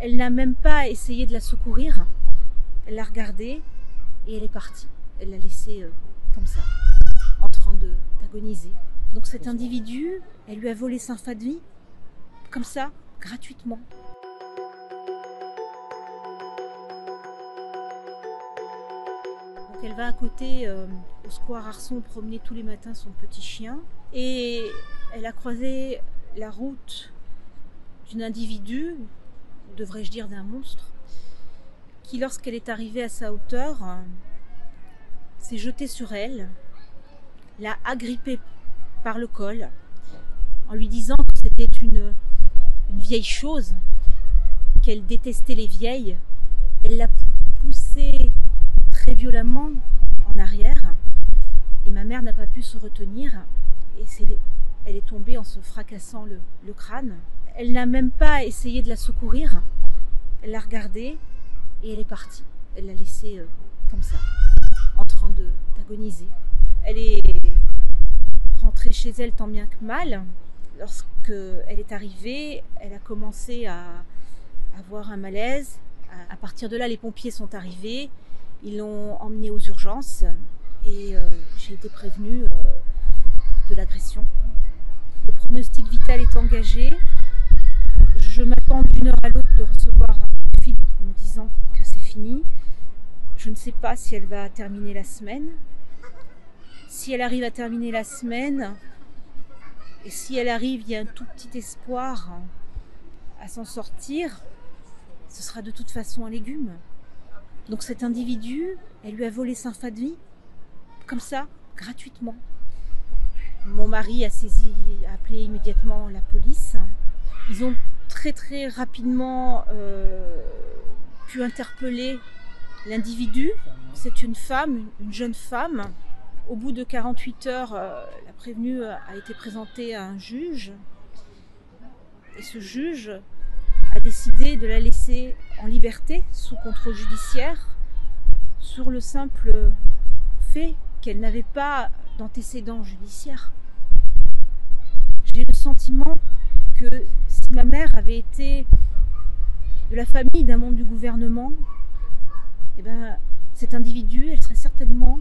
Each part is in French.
Elle n'a même pas essayé de la secourir. Elle l'a regardée et elle est partie. Elle l'a laissée comme ça, en train d'agoniser. Donc cet individu, elle lui a volé sa fin de vie, comme ça, gratuitement. Donc elle va à côté au square Arson promener tous les matins son petit chien et elle a croisé la route d'un individu, devrais-je dire d'un monstre, qui lorsqu'elle est arrivée à sa hauteur s'est jeté sur elle, l'a agrippée par le col en lui disant que c'était une vieille chose, qu'elle détestait les vieilles. Elle l'a poussée très violemment en arrière et ma mère n'a pas pu se retenir et elle est tombée en se fracassant le crâne. Elle n'a même pas essayé de la secourir. Elle l'a regardée et elle est partie. Elle l'a laissée comme ça, en train d'agoniser. Elle est rentrée chez elle tant bien que mal. Lorsqu'elle est arrivée, elle a commencé à avoir un malaise. À partir de là, les pompiers sont arrivés. Ils l'ont emmenée aux urgences et j'ai été prévenue de l'agression. Le pronostic vital est engagé. Je m'attends d'une heure à l'autre de recevoir un coup de fil me disant que c'est fini. Je ne sais pas si elle va terminer la semaine. Si elle arrive à terminer la semaine, et si elle arrive, il y a un tout petit espoir à s'en sortir, ce sera de toute façon un légume. Donc cet individu, elle lui a volé sa fin de vie, comme ça, gratuitement. Mon mari a appelé immédiatement la police. Ils ont très rapidement pu interpeller l'individu. C'est une femme, une jeune femme. Au bout de 48 heures, la prévenue a été présentée à un juge. Et ce juge a décidé de la laisser en liberté, sous contrôle judiciaire, sur le simple fait qu'elle n'avait pas d'antécédent judiciaire. J'ai le sentiment que si ma mère avait été de la famille d'un membre du gouvernement, eh ben, cet individu, elle serait certainement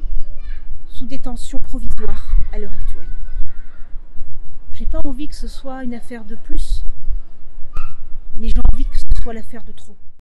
sous détention provisoire à l'heure actuelle. J'ai pas envie que ce soit une affaire de plus, mais j'ai envie que ce soit l'affaire de trop.